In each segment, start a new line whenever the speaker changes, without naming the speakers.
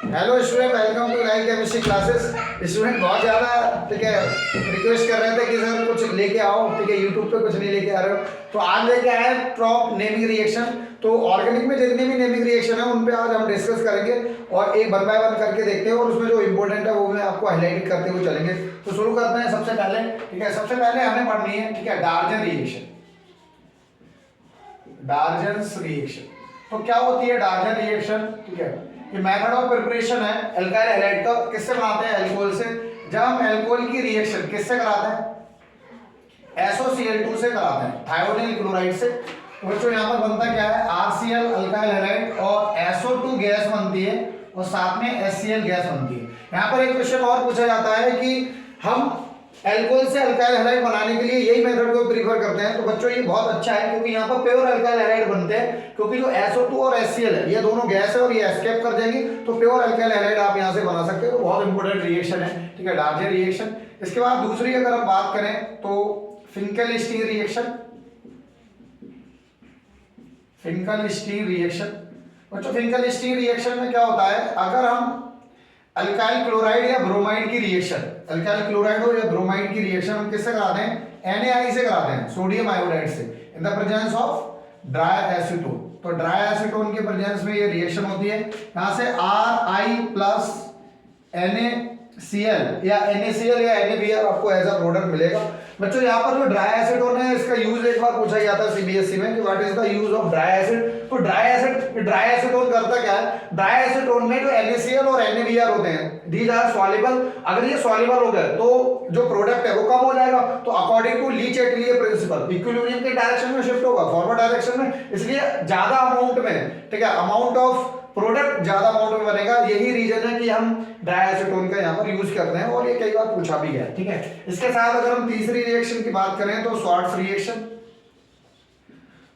Hello student, welcome to live chemistry classes. Student बहुत ज़्यादा ठीक है रिक्वेस्ट कर रहे थे कि सर कुछ लेके आओ, ठीक है यूट्यूब पे कुछ नहीं लेके आ रहे हो, तो आज लेके आए हैं ट्रॉप नेमिंग रिएक्शन। तो ऑर्गेनिक में जितनी भी नेमिंग रिएक्शन है उन पे आज हम डिस्कस करेंगे और एक वन बाय वन करके देखते हैं और उसमें जो इंपॉर्टेंट है वो मैं आपको हाईलाइट करते हुए चलेंगे। तो शुरू करते हैं सबसे पहले, ठीक है। सबसे पहले हमें पढ़नी है, ठीक है, डार्जन रिएक्शन। डार्जन्स रिएक्शन तो क्या होती है डार्जन रिएक्शन, ठीक है। ये मेथड ऑफ प्रिपरेशन है एल्काइल हैलाइड का। किससे बनाते हैं? अल्कोहल से। जब हम अल्कोहल की रिएक्शन किससे कराते हैं? SOCl2 से कराते हैं, थायोनिल क्लोराइड से। तो बच्चों यहाँ पर बनता क्या है? RCl अल्काइल हैलाइड और SO2 गैस बनती है और साथ में HCl गैस बनती है। यहाँ पर एक क्वेश्चन और पूछा जाता है कि हम अल्कोहल से अल्काइल हैलाइड बनाने के लिए यही मेथड को प्रीफर करते हैं। तो बच्चों ये बहुत अच्छा है क्योंकि यहाँ पर प्योर अल्काइल हैलाइड बनते हैं, क्योंकि जो SO2 और HCl है ये दोनों गैस है और ये एस्केप कर जाएंगी, तो प्योर अल्काइल हैलाइड आप यहाँ से बना सकते हो। बहुत इंपॉर्टेंट रिएक्शन है, ठीक है, डार्जन रिएक्शन। इसके बाद दूसरी अगर हम बात करें तो फिंकेल-स्टीन रिएक्शन। फिंकेल-स्टीन रिएक्शन बच्चों, फिंकेल-स्टीन रिएक्शन में क्या होता है? अगर हम अल्काइल क्लोराइड या ब्रोमाइड की रिएक्शन, अल्काइल क्लोराइड हो या ब्रोमाइड की रिएक्शन हम किससे कराते हैं? NaI से कराते हैं, सोडियम आयोडाइड से, in the presence of dry acetone. तो ड्राई एसीटोन के प्रेजेंस में ये रिएक्शन होती है। यहाँ से Ri प्लस NaCl या NaCl या NaBr आपको एज अ प्रोडक्ट मिलेगा। बच्चों यहाँ पर जो ड्राई एसीटोन है इसका यूज एक बार पूछा गया था CBSE में कि what is the use of dry acid. तो ड्राई एसीटोन करता क्या है? ड्राई एसीटोन में जो NaCl और NaBr होते हैं दीज आर सॉल्युबल। अगर ये सॉल्युबल हो गए तो जो प्रोडक्ट है वो कम हो जाएगा। तो अकॉर्डिंग टू ली-चैटलियर प्रिंसिपल इक्विलिब्रियम के डायरेक्शन में शिफ्ट होगा, फॉरवर्ड डायरेक्शन में, इसलिए ज्यादा अमाउंट में, ठीक है, अमाउंट ऑफ प्रोडक्ट ज्यादा अमाउंट में बनेगा। यही रीजन है कि हम ड्राई एसीटोन का यहाँ पर यूज करते हैं और ये कई बार पूछा भी गया, ठीक है। इसके साथ अगर हम तीसरी रिएक्शन की बात करें तो स्वार्ट्ज रिएक्शन,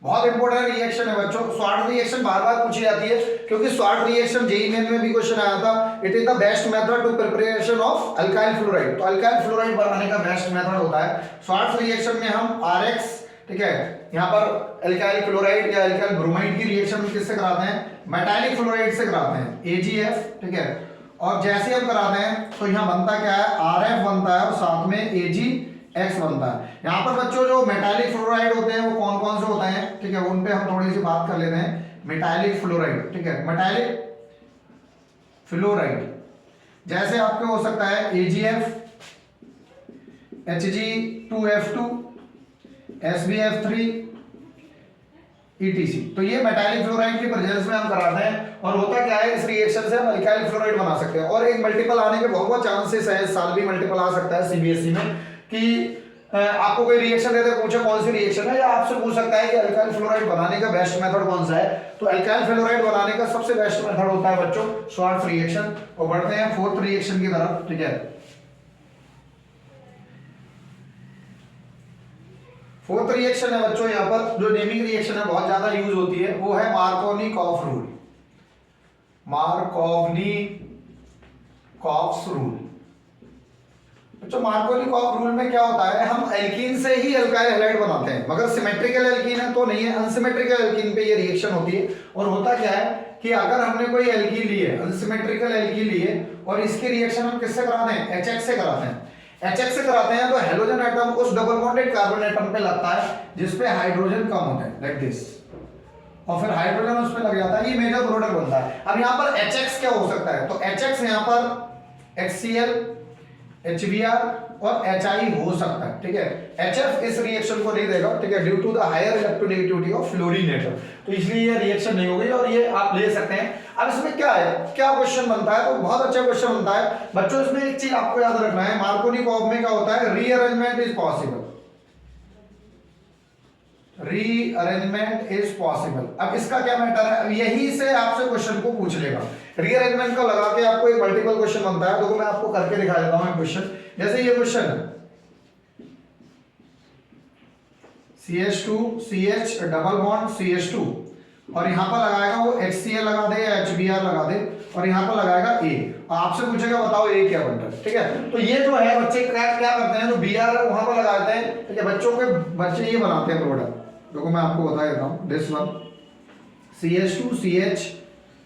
बहुत इंपॉर्टेंट रिएक्शन है बच्चों। स्वार्ट्ज रिएक्शन बार बार पूछी जाती है क्योंकि स्वार्ट्ज रिएक्शन जेईई मेन में भी क्वेश्चन आया था। It is the best method to preparation of alkyl fluoride. तो अल्काइल फ्लोराइड बनाने का बेस्ट मेथड होता है स्वार्ट्ज रिएक्शन में हम RX, ठीक है, यहाँ पर अल्काइल क्लोराइड या अल्काइल ब्रोमाइड की रिएक्शन किससे कराते हैं? मेटालिक फ्लोराइड से कराते हैं, AgF, ठीक है। और जैसे हम कराते हैं तो यहाँ बनता क्या है? RF बनता है और साथ में AgX बनता है। यहाँ पर बच्चों जो मेटालिक फ्लोराइड होते हैं वो कौन कौन से होते हैं, ठीक है, उन पे हम थोड़ी सी बात कर लेते हैं। मेटालिक फ्लोराइड, ठीक है, मेटालिक फ्लोराइड जैसे आपके हो सकता है AgF, Hg2F2, SbF3, ETC। तो ये मेटालिक फ्लोराइड की प्रेजेंस में हम कराते हैं और होता क्या है? इस रिएक्शन से हम अल्काइल फ्लोराइड बना सकते हैं। और एक मल्टीपल आने के बहुत चांसेस है, साल भी मल्टीपल आ सकता है CBSE में कि आपको कोई रिएक्शन देते पूछे कौन सी रिएक्शन है, या आपसे पूछ सकता है कि अल्काइल फ्लोराइड बनाने का बेस्ट मेथड कौन सा है। तो अल्काइल फ्लोराइड बनाने का सबसे बेस्ट मेथड होता है बच्चों स्वार्ट्ज रिएक्शन। और बढ़ते हैं फोर्थ रिएक्शन की तरफ, ठीक है। फोर्थ रिएक्शन है बच्चों, यहाँ पर जो नेमिंग रिएक्शन है बहुत ज्यादा यूज होती है वो है मार्कोनी-कॉफ रूल। Markovnikov-coughs rule. बच्चों मार्कोनी-कॉफ रूल में क्या होता है? हम एल्कीन से ही अल्काइल हैलाइड बनाते हैं, मगर सिमेट्रिकल एल्कीन है तो नहीं है, अनसिमेट्रिकल एल्कीन पे ये रिएक्शन होती है। और होता क्या है कि अगर हमने कोई एल्कीन ली है, अनसिमेट्रिकल एल्कीन ली है, और इसकी रिएक्शन हम किससे कराते हैं? HX से कराते हैं। HX से कराते हैं तो हेलोजन एटम उस डबल बॉन्डेड कार्बन एटम पे लगता है जिसपे हाइड्रोजन कम होता है, लाइक दिस, और फिर हाइड्रोजन उस पे लग जाता है, ये मेजर प्रोडक्ट बनता है। अब यहाँ पर HX क्या हो सकता है? तो HX यहाँ पर HCl, HBr और HI हो सकता है, ठीक है। HF इस रिएक्शन को नहीं देगा, ठीक है, due to the higher electronegativity of fluorine atom, तो इसलिए ये रिएक्शन नहीं होगी और ये आप ले सकते हैं। अब इसमें क्या है, क्या क्वेश्चन बनता है? तो बहुत अच्छा क्वेश्चन बनता है बच्चों। इसमें एक चीज आपको याद रखना है, मार्कोनी-कॉफ में क्या होता है? Rearrangement is possible. Rearrangement is possible. अब इसका क्या मैटर है? अब यही से आपसे क्वेश्चन को पूछ लेगा। रीअरेंजमेंट का लगा के आपको एक मल्टीपल क्वेश्चन बनता है। देखो मैं आपको करके दिखा देता हूं क्वेश्चन। जैसे ये क्वेश्चन है, CH2 CH डबल बॉन्ड CH2, और यहां पर लगाएगा वो HCl लगा दे या HBr लगा दे, और यहां पर लगाएगा A। आपसे पूछेगा बताओ A क्या बनता है, ठीक है। तो ये जो है बच्चे क्रैक क्या करते हैं, तो Br वहां पर लगाते हैं, ठीक है। बच्चे ये बनाते हैं प्रोडक्ट। देखो मैं आपको बता देता हूं, this one CH2 CH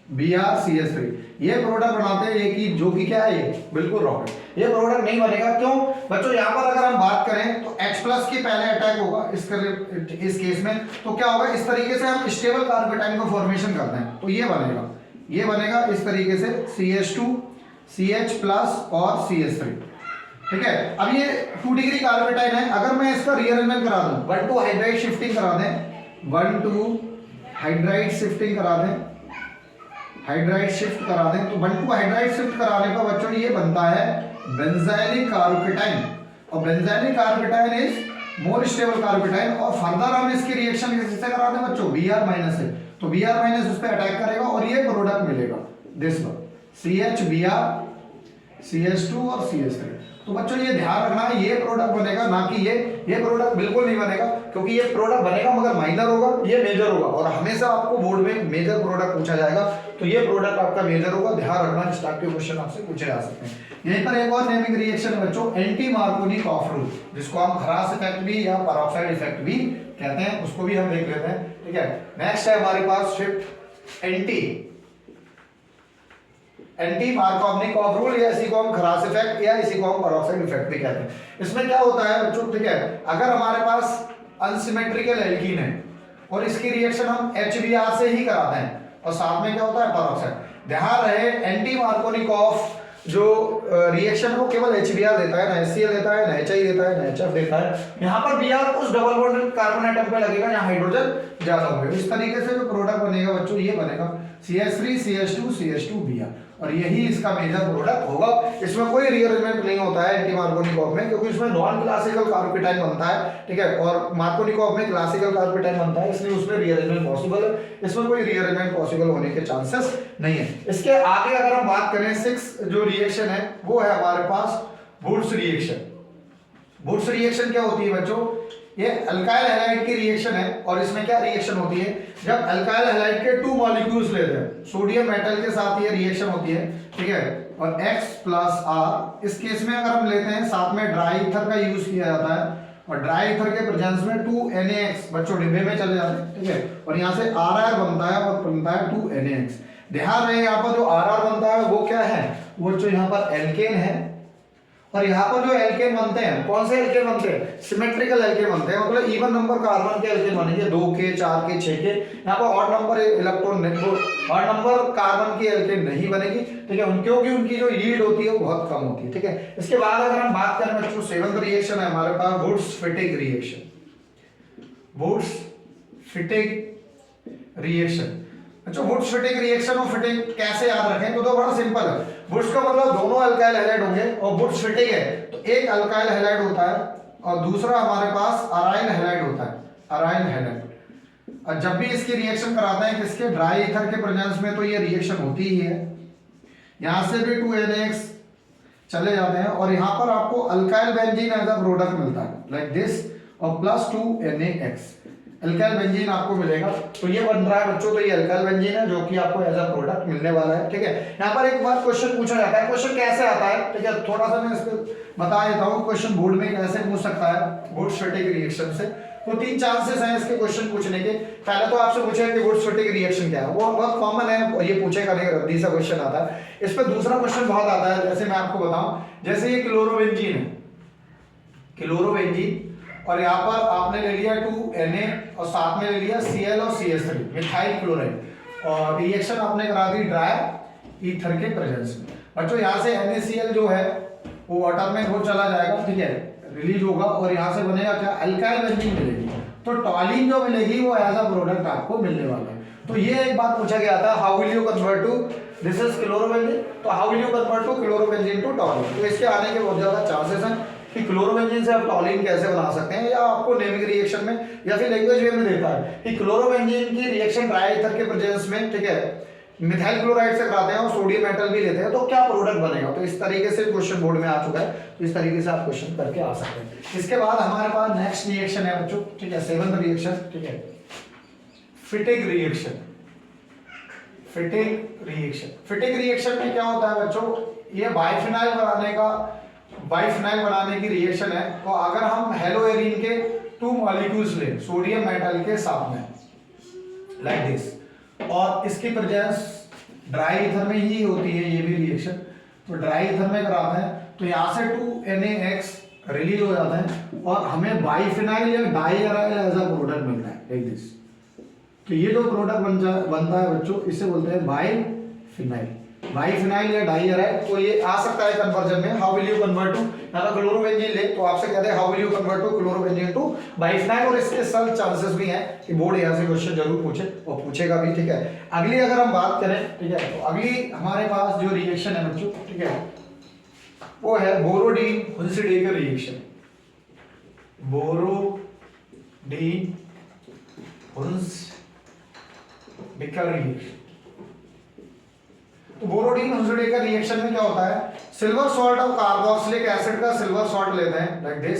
BrCH3 ये प्रोडक्ट बनाते हैं, ये कि जो कि क्या है, ये बिल्कुल रॉन्ग है, ये प्रोडक्ट नहीं बनेगा। क्यों बच्चों, यहाँ पर अगर हम बात करें तो H+ की पहले अटैक होगा इस केस में, तो क्या होगा, इस तरीके से हम स्टेबल कार्बोकेटाइन को फॉर्मेशन करते हैं, तो ये बनेगा इस तरीके से CH2 CH+ और CH3, ठीक है। अब ये 2 डिग्री कार्बोकेटाइन है, अगर मैं इसका रीअरेंजमेंट करा दूं, 1 to हाइड्राइड शिफ्टिंग करा दें, 1 to हाइड्राइड शिफ्टिंग करा दें, हाइड्राइड शिफ्ट करा दें, तो 1 to हाइड्राइड शिफ्ट कराने पर बच्चों ये बनता है बेंजाइलिक कार्बोकेटाइन, और benzylic carbocation is more stable carbocation. और फर्दर हम इसकी रिएक्शन किससे करा दें बच्चों, Br- से, तो Br- उस पर अटैक करेगा और ये प्रोडक्ट मिलेगा this one, CH Br CH2 और CH3। तो बच्चों ये ध्यान रखना, ये प्रोडक्ट बनेगा, ना कि ये प्रोडक्ट बिल्कुल नहीं बनेगा, क्योंकि ये प्रोडक्ट बनेगा मगर माइनर होगा, ये मेजर होगा, और हमेशा आपको बोर्ड में मेजर प्रोडक्ट पूछा जाएगा, तो ये प्रोडक्ट आपका मेजर होगा, ध्यान रखना, इस टाइप के क्वेश्चन आपसे पूछे जा सकते हैं। यहीं पर एक और नेमिंग रिएक्शन है बच्चों, एंटी मार्कोनी कॉफ रूल, जिसको हम खरास इफेक्ट भी या पेरोक्साइड इफेक्ट भी कहते हैं, उसको भी हम देख लेते हैं, ठीक है। नेक्स्ट है हमारे पास फिफ्थ एंटी मार्कोनी कॉफ रूल, या इसी को हम खरास इफेक्ट या इसी को हम पेरोक्साइड इफेक्ट भी कहते हैं। इसमें क्या होता है बच्चों, ठीक है, अगर हमारे पास अनसिमेट्रिकल एल्कीन है और इसकी रिएक्शन हम HBr से ही कराते हैं, और साथ में क्या होता है, पेरोक्साइड। ध्यान रहे, एंटी मार्कोनी कॉफ जो रिएक्शन है वो केवल HBr देता है, ना HCl देता है, ना HI देता है, ना HF देता है। यहाँ पर Br उस डबल बॉन्ड कार्बन एटम पे लगेगा जहाँ हाइड्रोजन ज्यादा होंगे। इस तरीके से जो प्रोडक्ट बनेगा बच्चों, ये बनेगा CH3 CH2 CH2 Br, और यही इसका मेजर प्रोडक्ट होगा। इसमें कोई रीअरेंजमेंट नहीं होता है एंटी मार्कोनिकॉफ में, क्योंकि इसमें नॉन क्लासिकल कार्बोकेटाइन बनता है, ठीक है, और मार्कोनिकॉफ में क्लासिकल कार्बोकेटाइन बनता है, इसलिए उसमें रीअरेंजमेंट पॉसिबल है, इसमें कोई रीअरेंजमेंट पॉसिबल होने के चांसेस नहीं है। इसके आगे अगर हम बात करें, 6 जो रिएक्शन है वो है हमारे पास वुड्स रिएक्शन। वुड्स रिएक्शन क्या होती है बच्चों, ये अल्काइल हैलाइड की रिएक्शन है, और इसमें क्या रिएक्शन होती है, जब अल्काइल हैलाइड के 2 मॉलिक्यूल्स लेते हैं, सोडियम मेटल के साथ ये रिएक्शन होती है, ठीक है, और X+R, इस केस में अगर हम लेते हैं, साथ में ड्राई ईथर का यूज किया जाता है, और ड्राई ईथर के प्रेजेंस में 2NaX बच्चों डिब्बे में चले जाते हैं, ठीक है, और यहाँ से RR बनता है और बनता है 2NaX। ध्यान रहे, यहाँ पर जो RR बनता है वो क्या है, वो जो यहाँ पर एल्केन है, और यहाँ पर जो एल्केन बनते हैं, कौन से एल्केन बनते हैं, सिमेट्रिकल एल्केन बनते हैं, मतलब इवन नंबर कार्बन के एल्केन बनेंगे, 2 के 4 के 6 के। यहाँ पर ऑड नंबर इलेक्ट्रॉन नहीं, ऑड नंबर कार्बन की एल्केन नहीं बनेगी, ठीक है, क्योंकि उनकी जो यील्ड होती है वो बहुत कम होती है, ठीक है। इसके बाद अगर हम बात करें बच्चों, 7th रिएक्शन है हमारे पास वुड्स-फिटिग रिएक्शन। वुड्स-फिटिग रिएक्शन, अच्छा, वुड्स-फिटिग रिएक्शन और फिटिंग कैसे याद रखें, तो बड़ा सिंपल है। वुड्स का मतलब दोनों अल्काइल हैलाइड होंगे, और वुड्स-फिटिग है तो एक अल्काइल हैलाइड होता है और दूसरा हमारे पास अराइल हैलाइड होता है, अराइल हैलाइड। और जब भी इसकी रिएक्शन कराते हैं किसके, ड्राई ईथर के प्रेजेंस में, तो ये रिएक्शन होती ही है। यहाँ से भी 2NaX चले जाते हैं, और यहाँ पर आपको alkyl benzene as a product मिलता है लाइक दिस, और प्लस 2NaX अल्काइल बेंजीन आपको मिलेगा। तो ये बन रहा है बच्चों, तो ये अल्काइल बेंजीन है जो कि आपको एज अ प्रोडक्ट मिलने वाला है, ठीक है। यहाँ पर एक बार क्वेश्चन पूछा जाता है, क्वेश्चन कैसे आता है, ठीक है, थोड़ा सा मैं इसको बता देता हूँ, क्वेश्चन बोर्ड में कैसे पूछ सकता है वुड्स-फिटिग रिएक्शन से। तो 3 चांसेस हैं इसके क्वेश्चन पूछने के। पहले तो आपसे पूछेगा कि वुड्स-फिटिग रिएक्शन क्या है, वो बहुत कॉमन है, और ये पूछेगा नहीं, रद्दी सा क्वेश्चन आता है। इस पर दूसरा क्वेश्चन बहुत आता है, जैसे मैं आपको बताऊं, जैसे ये क्लोरोबेंजीन है, क्लोरोबेंजीन, और यहाँ पर आपने ले लिया 2Na और साथ में ले लिया Cl और CH3 मिथाइल क्लोराइड, और रिएक्शन आपने करा दी ड्राई ईथर के प्रेजेंस में। बच्चों यहाँ से NaCl जो है वो वाटर में वो चला जाएगा, ठीक है, रिलीज होगा, और यहाँ से बनेगा क्या, अल्काइल बेंजीन मिलेगी, तो टॉलिन जो मिलेगी वो एज अ प्रोडक्ट आपको मिलने वाला है। तो ये एक बात पूछा गया था, how will you convert to, this is chlorobenzene, तो how will you convert to chlorobenzene to toluene. तो इसके आने के बहुत ज्यादा चांसेस हैं कि क्लोरोबेंजीन से आप टॉलिन कैसे बना सकते हैं, या आपको नेमिंग रिएक्शन में या फिर लैंग्वेज वे में देता है कि क्लोरोबेंजीन की रिएक्शन ड्राई ईथर के प्रेजेंस में, ठीक है, मिथाइल क्लोराइड से कराते हैं और सोडियम मेटल भी लेते हैं, तो क्या प्रोडक्ट बनेगा। तो इस तरीके से क्वेश्चन बोर्ड में आ चुका है, तो इस तरीके से आप क्वेश्चन करके आ सकते हैं। इसके बाद हमारे पास नेक्स्ट रिएक्शन है बच्चों, ठीक है, 7th रिएक्शन, ठीक है, फिटिग रिएक्शन। फिटिग रिएक्शन, फिटिग रिएक्शन में क्या होता है बच्चों, ये बाइफिनाइल बनाने की रिएक्शन है। तो अगर हम हेलोएरिन के 2 मॉलिक्यूल्स लें सोडियम मेटल के साथ में लाइक दिस, और इसकी प्रेजेंस ड्राई ईथर में ही होती है ये भी रिएक्शन। तो ड्राई ईथर में कराते हैं तो यहाँ से 2NaX रिलीज हो जाता है और हमें बाइफिनाइल या डाइअराइल एज अ प्रोडक्ट मिलता है लाइक दिस। तो ये जो प्रोडक्ट बनता है बच्चों, इसे बोलते हैं बाइफिनाइल, बाइफिनाइल या डाइअराइल। तो ये आ सकता है कन्वर्जन में, how will you convert to, यहाँ पर क्लोरोबेंजीन ले तो आपसे कहते हैं how will you convert to chlorobenzene to biphenyl. और इसके सब चांसेस भी हैं कि बोर्ड यहाँ से क्वेश्चन जरूर पूछे और पूछेगा भी, ठीक है। अगली अगर हम बात करें, ठीक है, तो अगली हमारे पास जो रिएक्शन है बच्चों, ठीक है, वो है Borodin Hunsdiecker reaction. Borodin Hunsdiecker reaction. तो बोरोडीन हुन्सीडेकर रिएक्शन में क्या होता है, silver salt of carboxylic acid का सिल्वर सॉल्ट लेते हैं लाइक दिस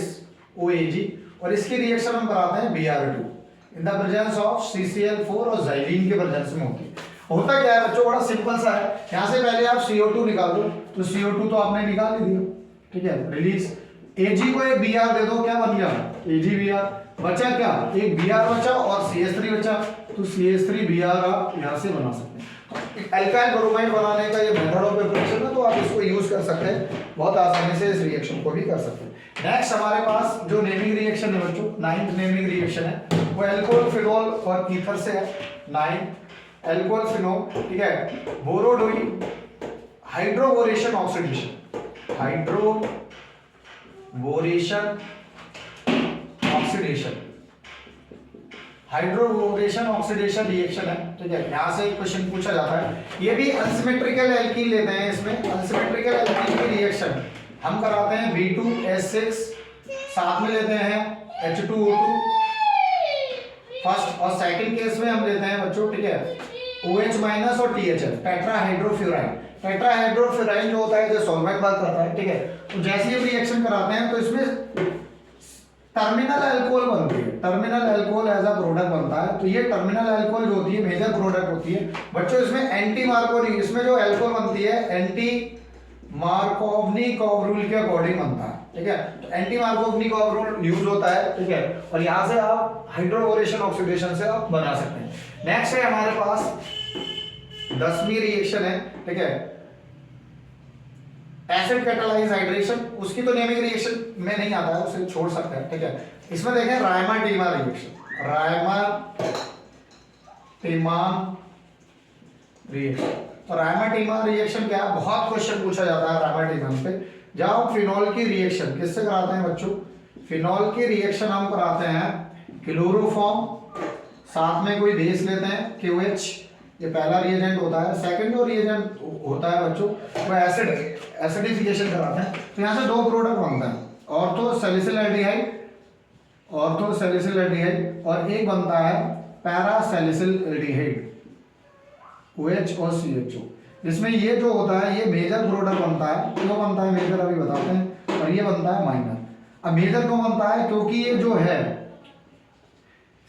OAG, और इसकी रिएक्शन हम कराते हैं Br2 in the presence of CCl4 और xylene के प्रेजेंस में होती है। होता क्या है बच्चों, बड़ा सिंपल सा है। यहाँ से पहले आप CO2 निकाल दो, तो CO2 तो आपने निकाल ही दिया, ठीक है, रिलीज। Ag को एक Br दे दो, क्या बन गया AgBr, बचा क्या, एक Br बचा और CH3 बचा, तो CH3Br आप यहाँ से बना सकते हैं। एल्काइल ब्रोमाइड बनाने का ये मेथड ऑफ प्रिपरेशन है, तो आप इसको यूज कर सकते हैं, बहुत आसानी से इस रिएक्शन को भी कर सकते हैं। नेक्स्ट हमारे पास जो नेमिंग रिएक्शन है बच्चों, 9th नेमिंग रिएक्शन है, वो अल्कोहल फिनोल और ईथर से है। 9 अल्कोहल फिनोल, ठीक है, Borodin hydroboration oxidation, hydroboration oxidation, hydroboration oxidation reaction है, ठीक है। यहां से एक क्वेश्चन पूछा जाता है, ये भी अनसिमेट्रिकल एल्कीन लेते हैं। इसमें अनसिमेट्रिकल एल्कीन की रिएक्शन हम कराते हैं B2S6, साथ में लेते हैं H2O2 फर्स्ट, और सेकंड केस में हम लेते हैं बच्चों, ठीक है, OH- और THL, टेट्राहाइड्रोफ्यूराइन। टेट्राहाइड्रोफ्यूराइन जो होता है जो सॉल्वेंट वर्क करता है, ठीक है। तो जैसे ही रिएक्शन कराते हैं तो इसमें टर्मिनल अल्कोहल बनती है, terminal alcohol as a product बनता है। तो ये टर्मिनल अल्कोहल जो होती है मेजर प्रोडक्ट होती है बच्चों। इसमें एंटी मार्कोनी, इसमें जो अल्कोहल बनती है एंटी मार्कोवनिकॉव रूल के अकॉर्डिंग बनता है, ठीक है। तो एंटी मार्कोवनिकॉव रूल यूज होता है, ठीक है, और यहाँ से आप हाइड्रोबोरेशन ऑक्सीडेशन से आप बना सकते हैं। नेक्स्ट है हमारे पास 10वीं रिएक्शन है, ठीक है, एसिड कैटालाइज हाइड्रेशन। उसकी तो नेमिंग रिएक्शन में नहीं आता है, उसे छोड़ सकते हैं, ठीक है। इसमें देखें रायमा-टीमा रिएक्शन, रायमा-टीमा रिएक्शन। तो रायमा-टीमा रिएक्शन क्या है, बहुत क्वेश्चन पूछा जाता है रायमा-टीमा पे। जब हम फिनॉल की रिएक्शन किससे कराते हैं बच्चों, फिनॉल की रिएक्शन हम कराते हैं क्लोरोफॉर्म, साथ में कोई बेस लेते हैं KOH, ये पहला रिएजेंट होता है। सेकंड जो रिएजेंट होता है बच्चों वो एसिडिफिकेशन कराते हैं। तो यहाँ से दो प्रोडक्ट बनता है, ortho salicyl aldehyde, ortho salicyl aldehyde, और एक बनता है पैरा सैलिसिल एल्डिहाइड, OH और CHO। जिसमें ये जो होता है ये मेजर प्रोडक्ट बनता है। क्यों बनता है मेजर अभी बताते हैं, और ये बनता है माइनर। अब मेजर क्यों बनता है, क्योंकि ये जो है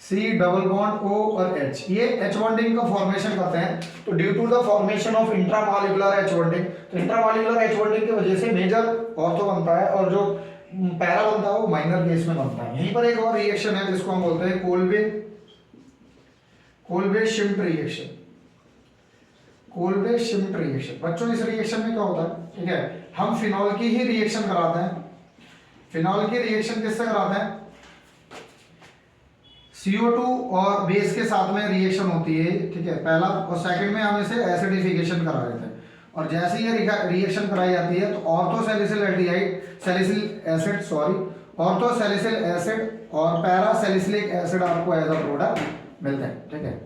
C डबल बॉन्ड O और H, ये H बॉन्डिंग का फॉर्मेशन करते हैं। तो due to the formation of intramolecular H bonding, तो इंट्रामॉलिक्यूलर H बॉन्डिंग की वजह से मेजर ऑर्थो बनता है, और जो पैरा बनता है वो माइनर केस में बनता है। यहीं पर एक और रिएक्शन है जिसको हम बोलते हैं कोल्बे-शिम्ट रिएक्शन, कोल्बे-शिम्ट रिएक्शन। बच्चों इस रिएक्शन में क्या होता है, ठीक है, हम फिनॉल की ही रिएक्शन कराते हैं। फिनॉल की रिएक्शन किससे कराते हैं, CO2 और बेस के साथ में रिएक्शन होती है, ठीक है, पहला, और सेकंड में हम इसे एसिडिफिकेशन करा देते हैं। और जैसे ही ये रिएक्शन कराई जाती है तो ortho salicyl aldehyde, salicyl acid, sorry, ortho salicyl acid और पैरा सैलिसिलिक एसिड आपको एज अ प्रोडक्ट मिलते हैं, ठीक है।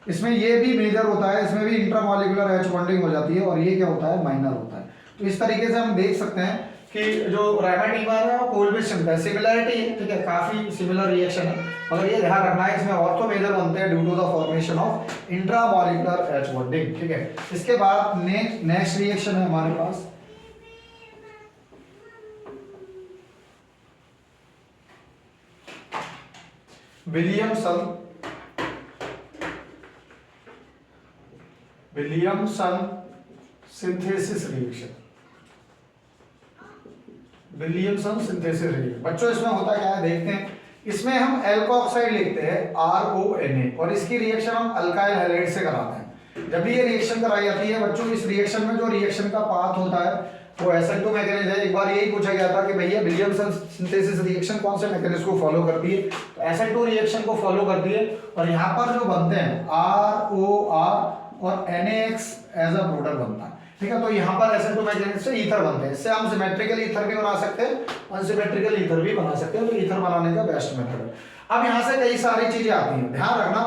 इसमें ये भी मेजर होता है, इसमें भी इंट्रामॉलिक्यूलर H बॉन्डिंग हो जाती है, और ये क्या होता है, माइनर होता है। तो इस तरीके से हम देख सकते हैं कि जो रायमा-टीमा है वो कोल्बे-शिम्ट है, सिमिलरिटी है, ठीक है, काफी सिमिलर रिएक्शन है, मगर ये ध्यान रखना है इसमें ऑर्थो मेजर बनते हैं due to the formation of intramolecular H bonding, ठीक है। इसके बाद नेक्स्ट रिएक्शन है हमारे पास Williamson synthesis reaction, Williamson synthesis reaction. बच्चों इसमें होता क्या है देखते हैं। इसमें हम एल्कोऑक्साइड लिखते हैं RONA, और इसकी रिएक्शन हम अल्काइल हैलाइड से कराते हैं। जब भी ये रिएक्शन कराई जाती है बच्चों, इस रिएक्शन में जो रिएक्शन का पाथ होता है वो SN2 मैकेनिज्म है। एक बार यही पूछा गया था कि भैया विलियमसन सिंथेसिस रिएक्शन कौन से मैकेनिज्म को फॉलो करती है, तो SN2 रिएक्शन को फॉलो करती है। और यहाँ पर जो बनते हैं ROR और NaX एज अ प्रोडक्ट बनता है, ठीक है। तो यहाँ पर SN2 मैकेनिज्म से ईथर बनते हैं। इससे हम सिमेट्रिकल ईथर भी बना सकते हैं, अनसिमेट्रिकल ईथर भी बना सकते हैं, तो ईथर बनाने का बेस्ट मेथड है। अब यहाँ से कई सारी चीजें आती हैं, ध्यान रखना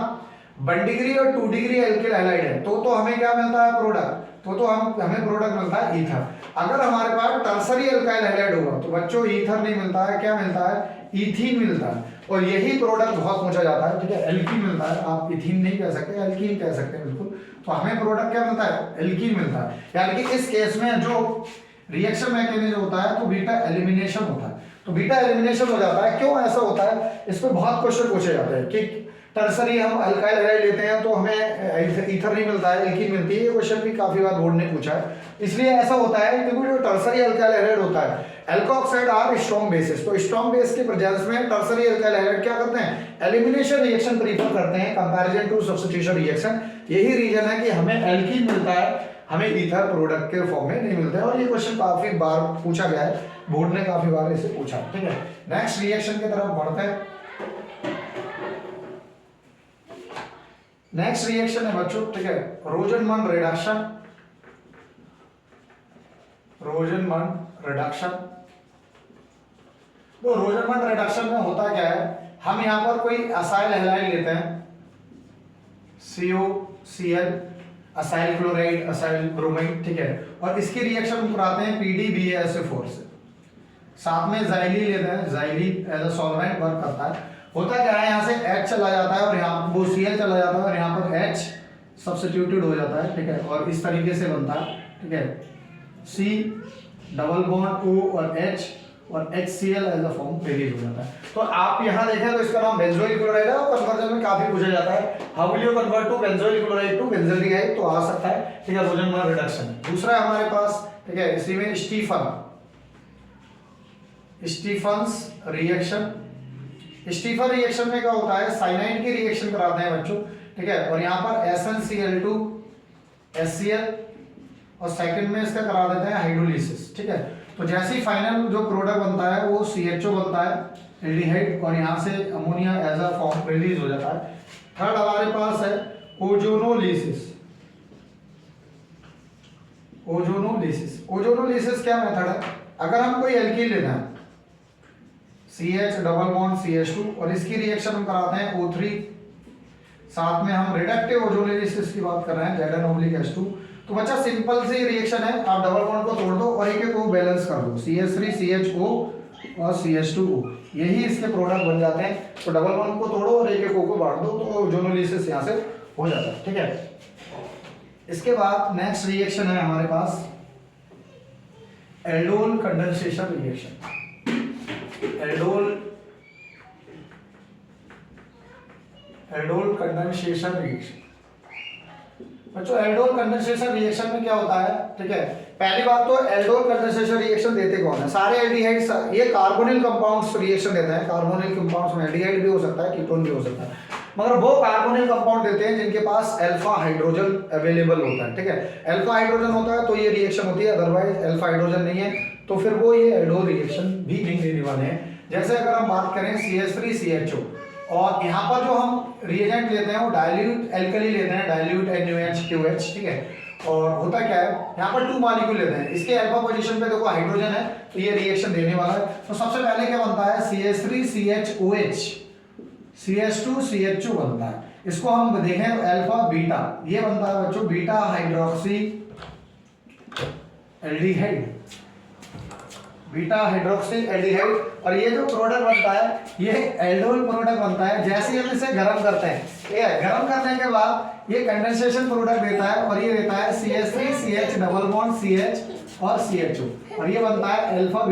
1 डिग्री और 2 डिग्री एल्किल हैलाइड है तो हमें क्या मिलता है प्रोडक्ट, तो हमें प्रोडक्ट मिलता है ईथर। अगर हमारे पास टर्सरी एल्काइल हैलाइड होगा तो बच्चों ईथर नहीं मिलता है, क्या मिलता है, ईथीन मिलता है। और यही प्रोडक्ट बहुत पूछा जाता है, ठीक है, एल्कीन मिलता है, आप इथीन नहीं कह सकते, एल्कीन कह सकते हैं बिल्कुल। तो हमें प्रोडक्ट क्या मिलता है, एल्कीन मिलता है। यानी कि इस केस में जो रिएक्शन मैकेनिज्म होता है तो बीटा एलिमिनेशन होता है, तो बीटा एलिमिनेशन हो जाता है। क्यों ऐसा होता है, इस पे बहुत क्वेश्चन पूछे जाते हैं कि टर्सरी हम अल्काइल हैलाइड लेते हैं तो हमें ईथर नहीं मिलता है, एल्कीन मिलती है। ये क्वेश्चन भी काफी बार बोर्ड ने पूछा है। इसलिए ऐसा होता है क्योंकि जो टर्सरी अल्काइल हैलाइड होता है, एल्कोऑक्साइड आर स्ट्रॉन्ग बेसिस, तो स्ट्रॉन्ग बेस के प्रेजेंस में टर्सरी अल्काइल हैलाइड क्या करते हैं, एलिमिनेशन रिएक्शन प्रीफर करते हैं कंपैरिजन टू सब्स्टिट्यूशन रिएक्शन। यही रीजन है कि हमें एल्कीन मिलता है, हमें ईथर प्रोडक्ट के फॉर्म में नहीं मिलता है। और ये क्वेश्चन काफी बार पूछा गया है, बोर्ड ने काफी बार इसे पूछा, ठीक है। नेक्स्ट रिएक्शन की तरफ बढ़ते हैं। नेक्स्ट रिएक्शन है बच्चों, ठीक है, रोजनमन रिडक्शन। रोजनमन रिडक्शन, तो रोजनमन रिडक्शन में होता क्या है, हम यहां पर कोई असाइल हैलाइड लेते हैं, COCl, acyl chloride, acyl bromide, ठीक है, और इसकी रिएक्शन हम कराते हैं PDBASO4 से। साथ में जाइली लेते हैं, जाइली एज अ सॉल्वेंट वर्क करता है। होता क्या है, यहाँ से H चला जाता है और यहाँ वो Cl चला जाता है और यहाँ पर H सब्स्टिट्यूटेड हो जाता है, ठीक है, और इस तरीके से बनता है, ठीक है, C डबल बॉन्ड O और H और HCl as a form release हो जाता है। तो आप यहाँ देखें तो इसका नाम बेंजोइल क्लोराइड है और कन्वर्जन में काफी पूछा जाता है, how will you convert to benzoyl chloride to benzoyl, तो आ सकता है, ठीक है, रोजनमन रिडक्शन। दूसरा है हमारे पास, ठीक है, इसी में स्टीफन्स रिएक्शन। स्टीफन रिएक्शन में क्या होता है, साइनाइड की रिएक्शन कराते हैं बच्चों, ठीक है, और यहाँ पर SnCl2 HCl और सेकंड में इसका करा देते हैं हाइड्रोलिसिस, ठीक है। तो जैसे ही फाइनल जो प्रोडक्ट बनता है वो CHO बनता है एल्डिहाइड और यहाँ से ammonia as a form release हो जाता है। थर्ड हमारे पास है ओजोनोलिसिस। ओजोनोलिसिस, ओजोनोलिसिस क्या मेथड है, अगर हम कोई एल्कीन लेना है CH डबल बॉन्ड CH2 और इसकी रिएक्शन हम कराते हैं O3, साथ में हम रिडक्टिव ओजोनोलिसिस की बात कर रहे हैं ZN-H2। तो बच्चा सिंपल सी रिएक्शन है, आप डबल बॉन्ड को तोड़ दो और एक को बैलेंस कर दो, CH3 CHO और CH2O, यही इसके प्रोडक्ट बन जाते हैं। तो डबल बॉन्ड को तोड़ो और एक को बांट दो तो ओजोनोलिसिस यहाँ से हो जाता है, ठीक है। इसके बाद नेक्स्ट रिएक्शन है हमारे पास aldol condensation reaction. Aldol condensation reaction, बच्चों एल्डोल कंडेंसेशन रिएक्शन में क्या होता है, ठीक है, पहली बात तो एल्डोल कंडेंसेशन रिएक्शन देते कौन है, सारे एल्डिहाइड्स, ये कार्बोनिल कंपाउंड्स रिएक्शन देते हैं। कार्बोनिल कंपाउंड्स में एल्डिहाइड भी हो सकता है, कीटोन भी हो सकता है, मगर वो कार्बोनिल कंपाउंड देते हैं जिनके पास अल्फा हाइड्रोजन अवेलेबल होता है, ठीक है। अल्फा हाइड्रोजन होता है तो ये रिएक्शन होती है, अदरवाइज अल्फा हाइड्रोजन नहीं है तो फिर वो ये एल्डोल रिएक्शन भी नहीं देने वाले हैं। जैसे अगर हम बात करें CH3 CHO और यहाँ पर जो हम रिएजेंट लेते हैं वो डाइल्यूट एल्कली लेते हैं, डाइल्यूट NaOH, ठीक है, और होता क्या है, यहाँ पर 2 मॉलिक्यूल लेते हैं, इसके अल्फा पोजीशन पे देखो हाइड्रोजन है तो ये रिएक्शन देने वाला है। तो सबसे पहले क्या बनता है, CH3 CHOH CH2 CHO बनता है। इसको हम देखें तो अल्फा बीटा, ये बनता है बच्चों beta hydroxy aldehyde, beta hydroxy aldehyde, और ये जो प्रोडक्ट बनता है ये एल्डोल प्रोडक्ट बनता है। जैसे ही हम इसे गर्म करते हैं, ये गर्म करने के बाद ये कंडेंसेशन प्रोडक्ट देता है और ये देता है CH3 CH डबल बॉन्ड CH और CHO, और ये बनता है अल्फा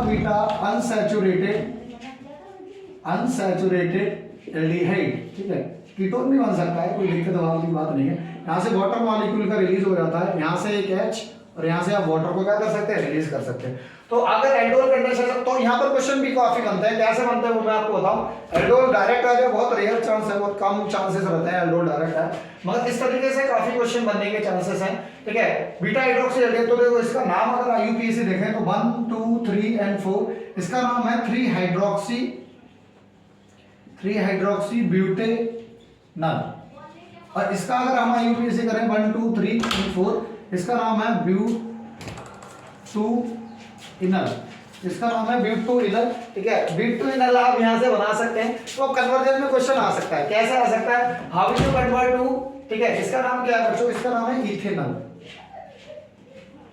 बीटा अनसैचुरेटेड एल्डिहाइड, ठीक है। कीटोन भी बन सकता है, कोई दिक्कत वाली बात नहीं है। यहाँ से वाटर मॉलिक्यूल का रिलीज हो जाता है, यहाँ से एक H और यहाँ से आप वाटर को क्या कर सकते हैं, रिलीज कर सकते हैं। तो अगर एल्डोल कंडेंसर, तो यहाँ पर क्वेश्चन भी काफी बनते हैं, कैसे बनते हैं वो मैं आपको बताऊं। एल्डोल डायरेक्ट आ जाए बहुत रेयर चांस है, बहुत कम चांसेस रहते हैं एल्डोल डायरेक्ट आए, मगर इस तरीके से काफी क्वेश्चन बनने के चांसेस हैं, ठीक है। बीटा हाइड्रोक्सी एल्डेहाइड, तो देखो इसका नाम अगर आईयूपीएसी देखें तो 1 2 3 एंड 4, इसका नाम है 3 हाइड्रोक्सी ब्यूटेनॉल, और इसका अगर हम आईयूपीएसी करें 1 2 3 एंड 4, इसका नाम है ब्यूटूइनल, इसका नाम है ब्यूटूइनल, ठीक है। ब्यूटूइनल आप यहां से बना सकते हैं। तो कन्वर्जन में क्वेश्चन आ सकता है, कैसे आ सकता है, how will you convert to, ठीक है। इसका नाम क्या है बच्चों, इसका नाम है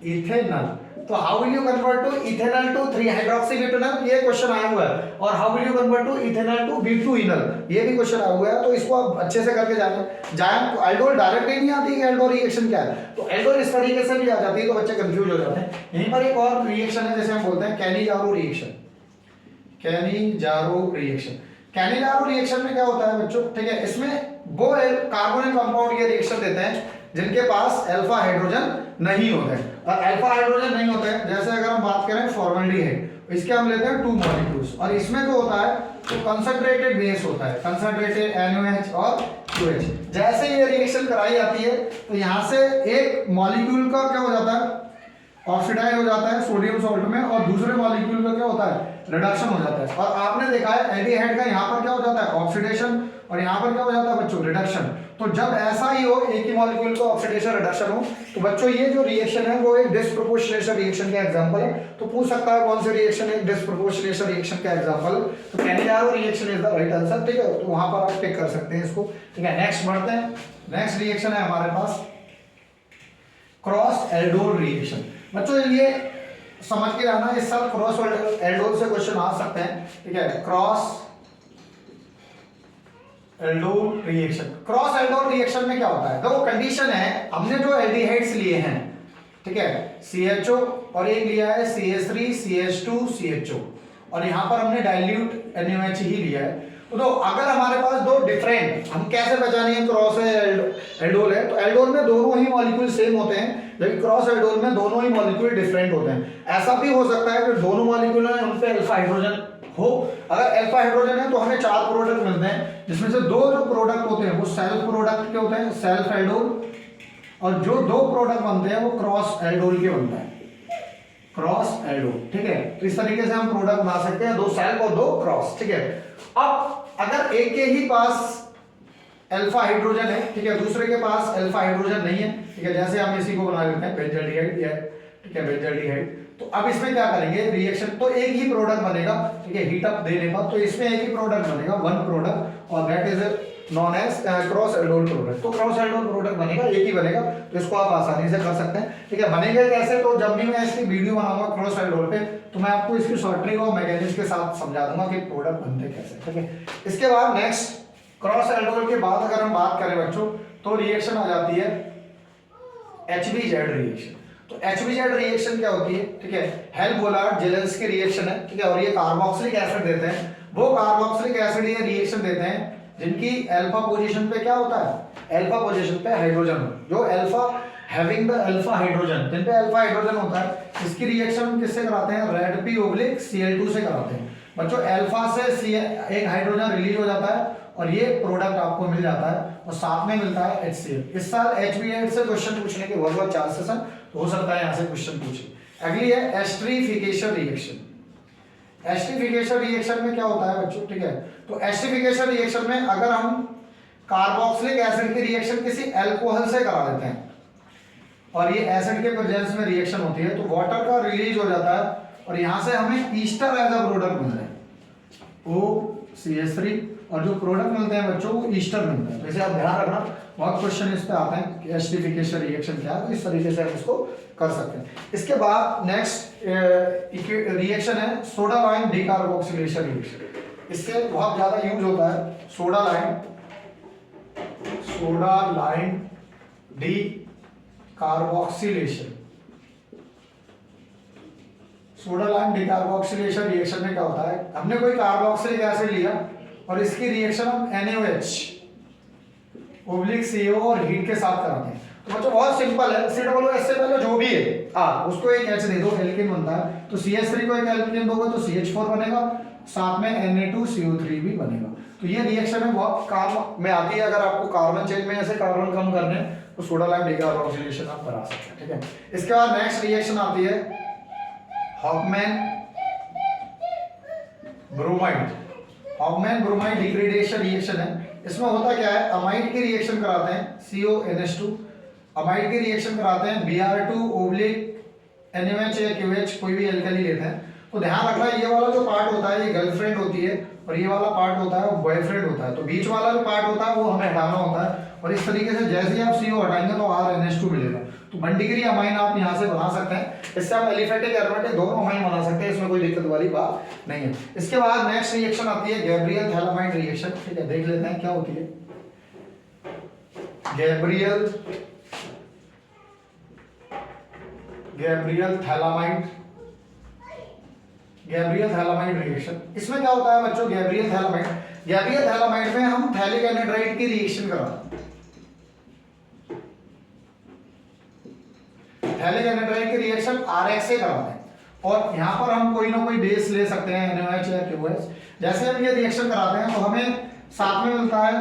इथेनॉल, तो how will you convert to ethanol to 3 hydroxy butanol, ये क्वेश्चन आया हुआ है। और how will you convert to ethanol to butenal, ये भी क्वेश्चन आया हुआ है। तो इसको आप अच्छे से करके जाए। तो एल्डोल डायरेक्ट ही नहीं आती है, एल्डोल रिएक्शन क्या है, तो एल्डोल इस तरीके से भी आ जाती है, तो बच्चे कंफ्यूज हो जाते हैं। यहीं पर एक और रिएक्शन है, जैसे हम बोलते हैं कैनिजारो रिएक्शन, कैनिजारो रिएक्शन में क्या होता है बच्चों, ठीक है, इसमें वो कार्बोनिल कंपाउंड ये रिएक्शन देते हैं जिनके पास अल्फा हाइड्रोजन नहीं होते हैं। और अल्फा हाइड्रोजन नहीं होते हैं, जैसे अगर हम बात करें फॉर्मल्डिहाइड, इसके हम लेते हैं 2 मॉलिक्यूल्स, और इसमें जो होता है तो कंसंट्रेटेड बेस होता है, कंसंट्रेटेड NaOH और QH। जैसे ये रिएक्शन कराई जाती है तो यहाँ से एक मॉलिक्यूल का क्या हो जाता है, ऑक्सीडाइज हो जाता है सोडियम सॉल्ट में, और दूसरे मॉलिक्यूल का क्या होता है, रिडक्शन हो जाता है। और आपने देखा है एल्डिहाइड का यहाँ पर क्या हो जाता है, ऑक्सीडेशन, और यहाँ पर क्या हो जाता है बच्चों, रिडक्शन। तो जब ऐसा ही हो, एक ही मॉलिक्यूल का ऑक्सीडेशन रिडक्शन हो, तो बच्चों ये जो रिएक्शन है वो एक डिस्प्रोपोर्शनेशन रिएक्शन का एग्जांपल है। तो पूछ सकता है कौन से रिएक्शन है डिस्प्रोपोर्शनेशन रिएक्शन का एग्जांपल, तो Cannizzaro reaction is the right answer, ठीक है। तो वहां पर आप टिक कर सकते हैं इसको, ठीक है। नेक्स्ट बढ़ते हैं, नेक्स्ट रिएक्शन है हमारे पास क्रॉस एल्डोल रिएक्शन। बच्चों ये समझ के आना, इस साल क्रॉस एल्डोल से क्वेश्चन आ सकते हैं, ठीक है। Cross aldol reaction, cross aldol reaction में क्या होता है, तो कंडीशन है, हमने जो एल्डिहाइड्स लिए हैं, ठीक है, CHO, और एक लिया है CH3 CH2 CHO, और यहां पर हमने डाइल्यूट NaOH ही लिया है। तो अगर हमारे पास दो डिफरेंट, हम कैसे पहचानेंगे क्रॉस है एल्डोल है, तो एल्डोल में दोनों ही मॉलिक्यूल सेम होते हैं, लेकिन क्रॉस एल्डोल में दोनों ही मॉलिक्यूल डिफरेंट होते हैं। ऐसा भी हो सकता है कि दोनों मॉलिक्यूल हैं उन पे अल्फा हाइड्रोजन हो, अगर अल्फा हाइड्रोजन है तो हमें 4 प्रोडक्ट मिलते हैं, जिसमें से 2 जो प्रोडक्ट होते हैं वो सेल्फ प्रोडक्ट के होते हैं, सेल्फ एल्डोल, और जो 2 प्रोडक्ट बनते हैं वो क्रॉस एल्डोल के बनते हैं, क्रॉस एल्डोल, ठीक है। तो इस तरीके से हम प्रोडक्ट बना सकते हैं, 2 सेल्फ और 2 क्रॉस, ठीक है। अब अगर एक के ही पास अल्फा हाइड्रोजन है, ठीक है, दूसरे के पास अल्फा हाइड्रोजन नहीं है, ठीक है, जैसे हम इसी को बना लेते हैं बेंजल्डिहाइड, ठीक है, बेंजल्डिहाइड। तो अब इसमें क्या करेंगे रिएक्शन, तो एक ही प्रोडक्ट बनेगा, ठीक है, हीट अप देने पर, तो इसमें एक ही प्रोडक्ट बनेगा, 1 प्रोडक्ट, और that is known as cross aldol product. तो क्रॉस एल्डोल प्रोडक्ट बनेगा, एक ही बनेगा, तो इसको आप आसानी से कर सकते हैं, ठीक है। बनेगा कैसे, तो जब भी मैं इसकी वीडियो बनाऊंगा क्रॉस एल्डोल पे, तो मैं आपको इसकी शॉर्टरी और मैकेनिज्म के साथ समझा दूंगा कि प्रोडक्ट बनते कैसे, ठीक है। इसके बाद नेक्स्ट क्रॉस एल्डोल के बाद अगर हम बात करें बच्चों, तो रिएक्शन आ जाती है HBZ रिएक्शन। तो HBZ रिएक्शन क्या होती है, ठीक है, हेल-बोलार्ड जेलेंस्की रिएक्शन है, ठीक है, और ये कार्बोक्सिलिक एसिड देते हैं, वो कार्बोक्सिलिक एसिड ये रिएक्शन देते हैं जिनकी अल्फा पोजीशन पे क्या होता है, अल्फा पोजीशन पे हाइड्रोजन हो, जो alpha having the alpha hydrogen, जिन पे अल्फा हाइड्रोजन होता है। इसकी रिएक्शन किससे कराते हैं, Rad-P/Cl2 से कराते हैं बच्चों। अल्फा से एक हाइड्रोजन रिलीज हो जाता है, और ये प्रोडक्ट आपको मिल जाता है, और साथ में मिलता है HCl। इस साल HBZ से क्वेश्चन पूछने के बहुत चांसेस हैं, तो हो सकता है यहाँ से क्वेश्चन पूछे। अगली है एस्टरीफिकेशन रिएक्शन। एस्टरीफिकेशन रिएक्शन में क्या होता है बच्चों, ठीक है, तो एस्टरीफिकेशन रिएक्शन में अगर हम कार्बोक्सिलिक एसिड की रिएक्शन किसी अल्कोहल से करा देते हैं, और ये एसिड के प्रेजेंस में रिएक्शन होती है, तो वाटर का रिलीज हो जाता है, और यहाँ से हमें ईस्टर एज अ प्रोडक्ट मिल रहा है, OCH3, और जो प्रोडक्ट मिलते हैं बच्चों वो ईस्टर मिलता है। वैसे आप ध्यान रखना, बहुत क्वेश्चन इस पे आते हैं कि एस्टरीफिकेशन रिएक्शन क्या है, तो इस तरीके से हम इसको कर सकते हैं। इसके बाद नेक्स्ट रिएक्शन है सोडा लाइम डिकार्बोक्सिलेशन रिएक्शन। इससे बहुत ज्यादा यूज होता है soda lime decarboxylation. Soda lime decarboxylation reaction में क्या होता है, हमने कोई कार्बोक्सिलिक एसिड लिया और इसकी रिएक्शन हम NaOH/CO और हीट के साथ कराते हैं, तो बच्चों बहुत सिंपल है, COOH से पहले जो भी है उसको एक H दे दो, एल्केन बनता है। तो CH3 को एक एल्केन दोगे तो CH4 बनेगा, साथ में Na2CO3 भी बनेगा। तो ये रिएक्शन है बहुत काम में आती है। अगर आपको कार्बन चेन में ऐसे कार्बन कम करने तो सोडा लाइम डिकार्बोक्सिलेशन आप करा सकते हैं, ठीक है। इसके बाद नेक्स्ट रिएक्शन आती है Hoffmann bromide. Hoffmann bromide degradation reaction है। इसमें होता क्या है, अमाइड की रिएक्शन कराते हैं CONH2, अमाइड की रिएक्शन कराते हैं Br2 NaOH या QH, कोई भी एल्कली लेते हैं। तो ध्यान रखना ये वाला जो पार्ट होता है ये गर्लफ्रेंड होती है और ये वाला पार्ट होता है वो बॉयफ्रेंड होता है। तो बीच वाला जो पार्ट होता है वो हमें हटाना होता है और इस तरीके से जैसे ही आप CO हटाएंगे तो RNH2 मिलेगा। तो 1 डिग्री अमाइन आप यहाँ से बना सकते हैं। इससे आप एलिफेटिक एरोमेटिक दोनों अमाइन बना सकते हैं, इसमें कोई दिक्कत वाली बात नहीं है। इसके बाद नेक्स्ट रिएक्शन आती है गैब्रियल थैलामाइड रिएक्शन, ठीक है। देख लेते हैं क्या होती है गैब्रियल थैलामाइड रिएक्शन। इसमें क्या होता है बच्चों, गैब्रियल थैलामाइड में हम थैलिक एनहाइड्राइड की रिएक्शन कराते हैं। थैलिक एनहाइड्राइड की रिएक्शन RX से कराते हैं और यहाँ पर हम कोई ना कोई बेस ले सकते हैं NaOH या QH। जैसे हम ये रिएक्शन कराते हैं तो हमें साथ में मिलता है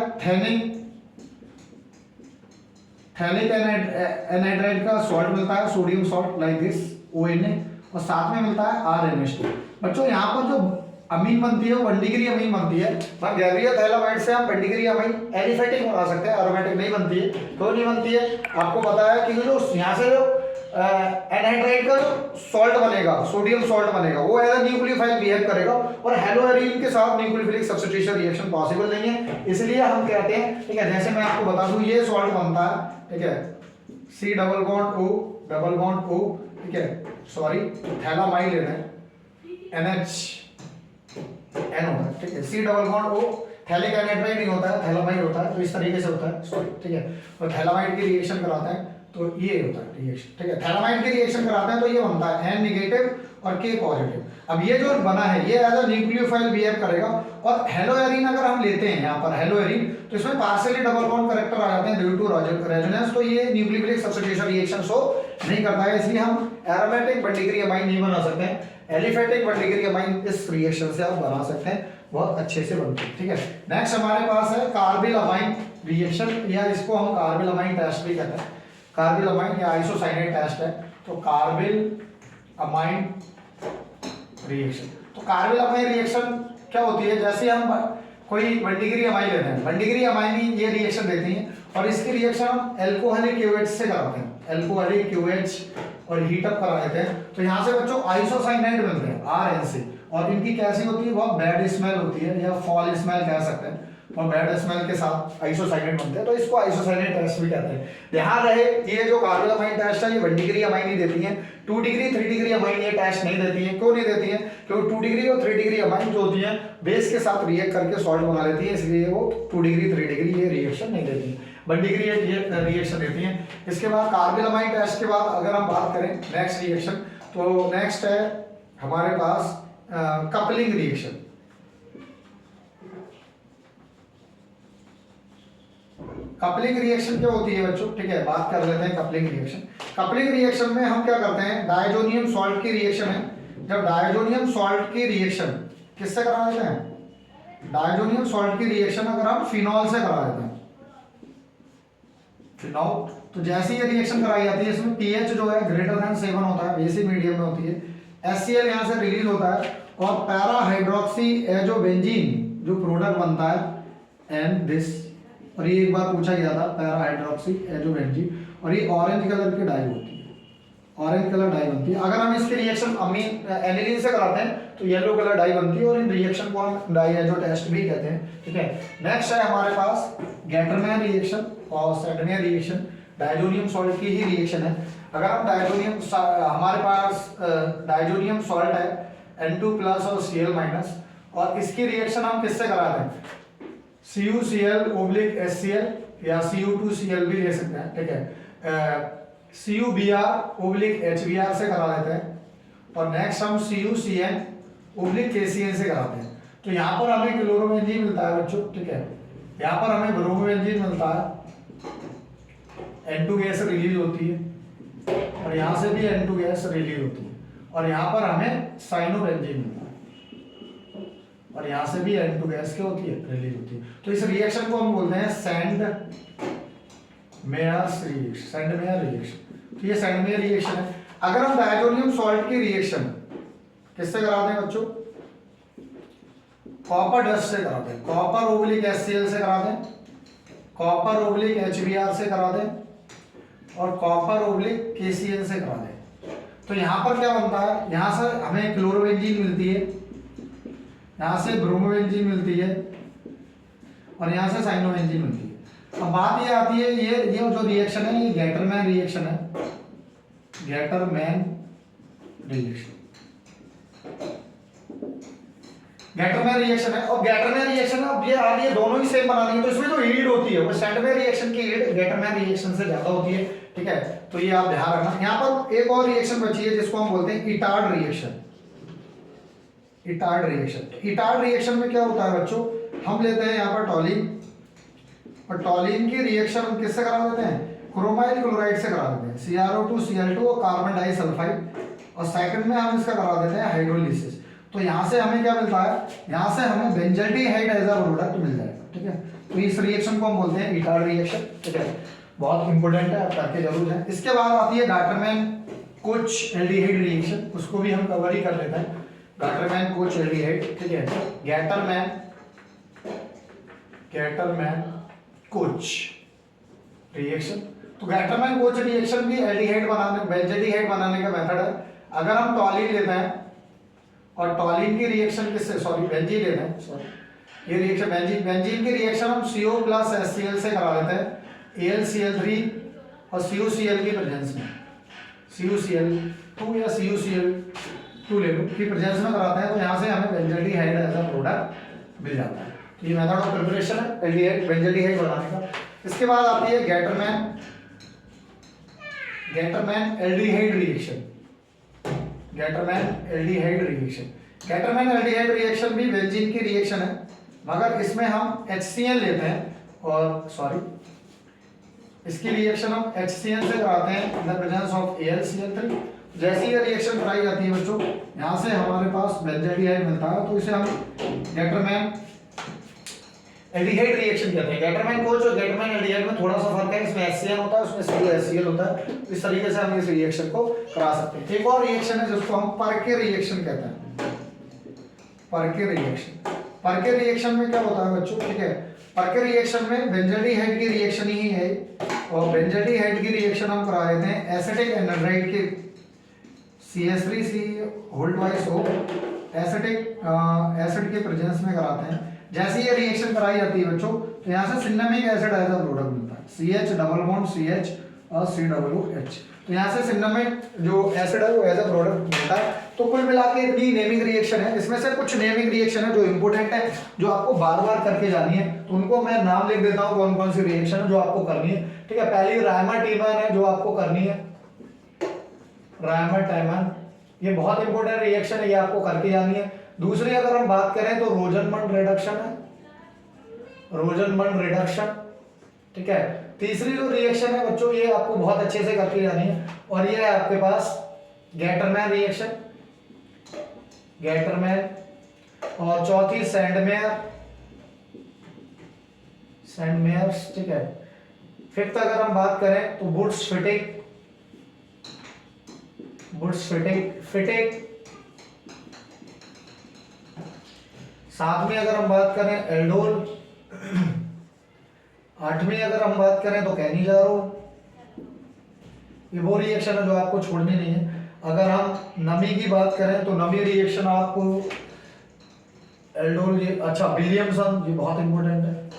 थैलिक एनहाइड्राइड का सॉल्ट मिलता है, sodium salt like this ONA, और साथ में मिलता है RNH2। बच्चों यहाँ पर जो अमीन बनती है वो 1 डिग्री अमीन बनती है। पर गैब्रियल थैलामाइड से हम 1 डिग्री अमीन एलिफेटिक बना सकते हैं, एरोमेटिक नहीं बनती है। क्यों नहीं बनती है आपको पता है कि जो यहाँ से जो एनहाइड्राइड का जो सॉल्ट बनेगा, सोडियम सॉल्ट बनेगा, वो एज अ न्यूक्लियोफाइल बिहेव करेगा और हेलोएरिन के साथ न्यूक्लियोफिलिक सब्स्टिट्यूशन रिएक्शन पॉसिबल नहीं है, इसलिए हम कहते हैं, ठीक है। जैसे मैं आपको बता दूं ये सॉल्ट बनता है, ठीक है, C डबल बॉन्ड O, ठीक है, सॉरी थैलामाइड लेना है, NHN होता है, ठीक है। C double bond O phthalic anhydride नहीं होता है, थैलामाइड होता है, तो इस तरीके से होता है, सॉरी, ठीक है। तो थैलामाइड की रिएक्शन कराते हैं तो ये होता है रिएक्शन, ठीक है। थैलामाइड की रिएक्शन कराते हैं तो ये बनता है N नेगेटिव और K पॉजिटिव। अब ये जो बना है ये एज अ न्यूक्लियोफाइल बिहेव करेगा और हेलोएरिन अगर हम लेते हैं यहाँ पर हेलोएरिन, तो इसमें पार्शियली डबल बॉन्ड कैरेक्टर आ जाते हैं ड्यू टू रेजोनेंस, तो ये न्यूक्लियोफिलिक सब्स्टिट्यूशन रिएक्शन शो नहीं करता है, इसलिए हम एरोमेटिक 1 डिग्री अमाइन नहीं बना सकते हैं। एलिफेटिक 1 डिग्री अमाइन इस रिएक्शन से आप बना सकते हैं, बहुत अच्छे से बनते हैं, ठीक है। नेक्स्ट हमारे पास है कार्बिल अमाइन रिएक्शन, या इसको हम कार्बिल अमाइन टेस्ट भी कहते हैं। कार्बिल अमाइन या आइसोसाइनेट टेस्ट है, तो कार्बिल अमाइन रिएक्शन। तो कार्बिल अमाइन रिएक्शन क्या होती है, जैसे हम कोई 1 डिग्री अमाइन लेते हैं, 1 डिग्री अमाइन ही ये रिएक्शन देती है और इसकी रिएक्शन हम एल्कोहलिक QH से कराते हैं, एल्कोहलिक QH और हीट अप करा देते हैं। तो यहाँ से बच्चों आइसोसाइनाइड मिलते हैं RN से, और इनकी कैसी होती है, बहुत बैड स्मेल होती है या फॉल स्मेल कह सकते हैं, और बैड स्मेल के साथ आइसोसाइनेट बनते हैं, तो इसको आइसोसाइनेट टेस्ट भी कहते हैं। ध्यान रहे ये जो कार्बिल अमाइन टेस्ट है ये 1 डिग्री अमाइन ही देती है, 2 डिग्री 3 डिग्री अमाइन ये टेस्ट नहीं देती है। क्यों नहीं देती है, क्योंकि 2 डिग्री और 3 डिग्री अमाइन जो होती है बेस के साथ रिएक्ट करके सॉल्ट बना लेती है, इसलिए वो 2 डिग्री 3 डिग्री ये रिएक्शन नहीं देती है, 1 डिग्री ये रिएक्शन देती है। इसके बाद कार्बिल अमाइन टेस्ट के बाद अगर हम बात करें नेक्स्ट रिएक्शन, तो नेक्स्ट है हमारे पास कपलिंग रिएक्शन। कपलिंग रिएक्शन क्या होती है बच्चों, ठीक है, बात कर लेते हैं कपलिंग रिएक्शन। कपलिंग रिएक्शन में हम क्या करते हैं, डायजोनियम सॉल्ट की रिएक्शन है। जब डायजोनियम सॉल्ट की रिएक्शन किससे करा देते हैं, डायजोनियम सॉल्ट की रिएक्शन अगर हम फिनॉल से करा देते हैं, फिनॉल, तो जैसे ये रिएक्शन कराई जाती है इसमें pH जो है ग्रेटर देन 7 होता है, बेसिक मीडियम में होती है, HCl यहाँ से रिलीज होता है और पैरा हाइड्रोक्सी एजोबेंजीन जो प्रोडक्ट बनता है एंड दिस, और ये एक बार पूछा गया था पैरा हाइड्रोक्सी एजोबेंजीन, और ये ऑरेंज कलर की डाई होती है, ऑरेंज कलर डाई बनती है। अगर हम इसकी रिएक्शन अमीन एनिलीन से कराते हैं तो येलो कलर डाई बनती है, और इन रिएक्शन को हम डाई एजो टेस्ट भी कहते हैं, ठीक है। नेक्स्ट है हमारे पास गैटरमैन रिएक्शन और सेडमेयर रिएक्शन, डायजोनियम सॉल्ट की ही रिएक्शन है। अगर हम डायजोनियम, हमारे पास डायजोनियम सॉल्ट है N2+ और Cl-, और इसकी रिएक्शन हम किससे कराते हैं, CuCl/HCl या Cu2Cl भी ले सकते हैं, ठीक है, CuBr/HBr से करा देते हैं, और नेक्स्ट हम CuCN/KCN से कराते हैं। तो यहाँ पर हमें क्लोरोबेंजीन मिलता है बच्चों, ठीक है, यहाँ पर हमें ब्रोमोबेंजीन मिलता है, N2 गैस रिलीज होती है और यहाँ से भी N2 गैस रिलीज होती है और यहाँ पर हमें साइनोबेंजीन मिलता है और यहाँ से भी N2 गैस क्या होती है, रिलीज होती है। तो इस रिएक्शन को हम बोलते हैं Sandmeyer's reaction, Sandmeyer reaction. तो ये सेंड मेयर रिएक्शन है। अगर हम डायजोनियम सॉल्ट की रिएक्शन किससे कराते हैं बच्चों, कॉपर डस्ट से कराते हैं, कॉपर ओब्लिक HCl से कराते हैं, कॉपर ओब्लिक HBr से कराते हैं और कॉपर ओब्लिक KCl से कराते हैं। तो यहाँ पर क्या बनता है, यहाँ से हमें क्लोरोबेंजीन मिलती है, यहाँ से ब्रोमोबेंजीन मिलती है और यहाँ से साइनोबेंजीन मिलती है। अब बात ये आती है, ये जो रिएक्शन है ये गैटरमैन रिएक्शन है, गैटरमैन रिएक्शन, गैटरमैन रिएक्शन है। और गैटरमैन रिएक्शन अब ये आ रही है, दोनों ही सेम बनानी है, तो इसमें जो ईल्ड होती है वो सेंडमैन रिएक्शन की ईल्ड गैटरमैन रिएक्शन से ज्यादा होती है, ठीक है। तो ये आप ध्यान रखना। यहाँ पर एक और रिएक्शन बची है जिसको हम बोलते हैं Etard reaction, Etard reaction. Etard reaction में क्या होता है बच्चों, हम लेते हैं यहाँ पर टॉलिन और टॉलिन की रिएक्शन हम किससे करा देते हैं, क्रोमाइल क्लोराइड से करा देते हैं, CrO2Cl2 और कार्बन डाइसल्फाइड, और सेकंड में हम इसका करा देते हैं हाइड्रोलिसिस। तो यहाँ से हमें क्या मिलता है, यहाँ से हमें बेंजल्डिहाइड एज अ प्रोडक्ट मिल जाएगा, ठीक है। तो इस रिएक्शन को हम बोलते हैं इटार्ड रिएक्शन, ठीक है। बहुत इंपॉर्टेंट है, आप करके जरूर है। इसके बाद आती है गैटरमैन कोच एल्डिहाइड रिएक्शन, उसको भी हम कवर ही कर लेते हैं। गैटरमैन कोच एल्डिहाइड, ठीक है। Gattermann coach reaction. तो गैटरमैन कोच रिएक्शन भी एल्डिहाइड बनाने, बेंजल्डिहाइड बनाने का मेथड है। अगर हम टॉलिन लेते हैं और टॉलिन की रिएक्शन किससे, सॉरी बेंजीन लेते हैं, सॉरी ये रिएक्शन बेंजीन की रिएक्शन हम CO प्लस HCl से करा लेते हैं, AlCl3 और CuCl की प्रेजेंस में, CuCl2 या CuCl2 ले लो की प्रेजेंस में कराते हैं। तो यहाँ से हमें बेंजल्डिहाइड एज अ प्रोडक्ट मिल जाता है। तो ये मेथड ऑफ प्रिपरेशन है एल्डिहाइड बेंजल्डिहाइड बनाने का। इसके बाद आती है Gattermann aldehyde reaction, Gattermann aldehyde reaction. Gattermann aldehyde reaction भी बेंजीन की रिएक्शन है, मगर इसमें हम HCl लेते हैं और सॉरी इसकी रिएक्शन हम HCl से कराते हैं in the presence of AlCl3। जैसे ये रिएक्शन कराई जाती है बच्चों, यहाँ से हमारे पास बेंजल्डिहाइड मिलता है, तो इसे हम गैटरमैन एल्डिहाइड रिएक्शन कहते हैं। गैटरमैन कोच और गैटरमैन एल्डिहाइड में थोड़ा सा फर्क है, इसमें HCl होता है, उसमें CuHCl होता है। इस तरीके से हम इस रिएक्शन को करा सकते हैं। एक और रिएक्शन है जिसको हम परके रिएक्शन कहते हैं, परके रिएक्शन। परके रिएक्शन में क्या होता है बच्चों, ठीक है। परके रिएक्शन में बेंजल्डिहाइड की रिएक्शन ही है और बेंजल्डिहाइड की रिएक्शन हम करा देते हैं एसिटिक एनहाइड्राइड के CH3CO एसिड के प्रेजेंस में कराते हैं। जैसे ये रिएक्शन कराई जाती है बच्चों, तो यहाँ से cinnamic acid as a product मिलता है, CH डबल बॉन्ड CH और COOH। तो यहाँ से सिनेमिक जो एसिड है वो एज अ प्रोडक्ट मिलता है। तो कुल मिला के इतनी नेमिंग रिएक्शन है। इसमें से कुछ नेमिंग रिएक्शन है जो इंपॉर्टेंट है, जो आपको बार बार करके जानी है, तो उनको मैं नाम लिख देता हूँ कौन कौन सी रिएक्शन है जो आपको करनी है, ठीक है। पहली रायमर-टीमन है जो आपको करनी है, रायमर-टाइमन, ये बहुत इंपॉर्टेंट रिएक्शन है, ये आपको करके जानी है। दूसरी अगर हम बात करें तो रोजनमंड रिडक्शन है, रोजनमंड रिडक्शन, ठीक है। तीसरी जो रिएक्शन है बच्चों, ये आपको बहुत अच्छे से करके जानी है, और ये है आपके पास गैटरमैन रिएक्शन, गैटरमैन। और चौथी सैंडमेयर, सैंडमेयर्स, ठीक है। फिफ्थ अगर हम बात करें तो बुर्ट्स-फिटिक, बुर्ट्स-फिटिक। सातवीं अगर हम बात करें एल्डोल, आठवीं अगर हम बात करें तो कैनिजारो। ये वो रिएक्शन है जो आपको छोड़नी नहीं है। अगर हम नमी की बात करें तो नमी रिएक्शन आपको एल्डोल, ये अच्छा विलियमसन, ये बहुत इंपॉर्टेंट है,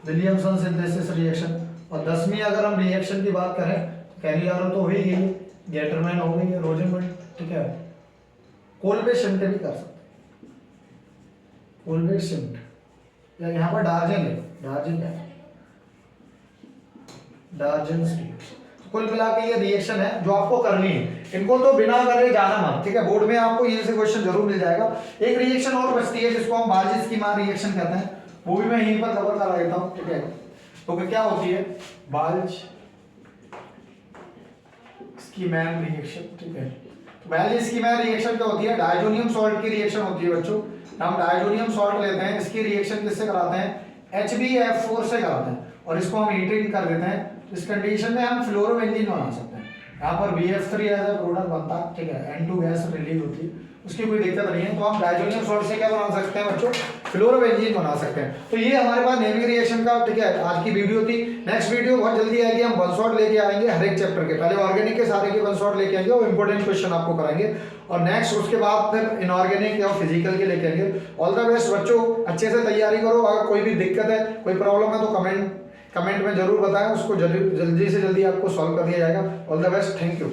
विलियमसन सिंथेसिस रिएक्शन। और 10वीं अगर हम रिएक्शन की बात करें तो कैनिजारो तो हुई ही, गैटरमैन हो गई, रोजनमंड, ठीक है। कोलबे-शिम्ट भी कर सकते हैं, कोलबे-शिम्ट, या यहाँ पर डार्जन है, डार्जन क्या है, डार्जन रिएक्शन। कुल मिला के ये रिएक्शन है जो आपको करनी है, इनको तो बिना करे जाना मत, ठीक है। बोर्ड में आपको ये से क्वेश्चन जरूर मिल जाएगा। एक रिएक्शन और बचती है जिसको हम बाल्ज-स्कीमा रिएक्शन कहते हैं, वो भी मैं यहीं पर कवर करा देता हूँ, ठीक है। तो क्या होती है बाल्ज स्कीमैन रिएक्शन, ठीक है। तो पहली स्कीमैन रिएक्शन क्या होती है, डायजोनियम सॉल्ट की रिएक्शन होती है बच्चों। हम डायजोनियम सॉल्ट लेते हैं, इसकी रिएक्शन किससे कराते हैं, HbF4 से कराते हैं और इसको हम हीटिंग कर देते हैं। इस कंडीशन में हम फ्लोरोबेंजीन बना सकते हैं। यहाँ पर BF3 एज अ प्रोडक्ट बनता है, ठीक है, N2 गैस रिलीज होती है, उसकी कोई दिक्कत नहीं है। तो हम डायजोनियम सॉल्ट से क्या बना सकते हैं बच्चों, फ्लोरोबेंजीन बना सकते हैं। तो ये हमारे पास नेमिंग रिएक्शन का, ठीक है, आज की वीडियो थी। नेक्स्ट वीडियो बहुत जल्दी आएगी, हम वन शॉट लेके आएंगे हर एक चैप्टर के। पहले ऑर्गेनिक के सारे के वन शॉट लेके आएंगे और इंपॉर्टेंट क्वेश्चन आपको कराएंगे, और नेक्स्ट उसके बाद फिर इनऑर्गेनिक और फिजिकल के लेके आएंगे। ऑल द बेस्ट बच्चों, अच्छे से तैयारी करो। अगर कोई भी दिक्कत है, कोई प्रॉब्लम है तो कमेंट में जरूर बताएं, उसको जल्दी से जल्दी आपको सॉल्व कर दिया जाएगा। All the best, thank you.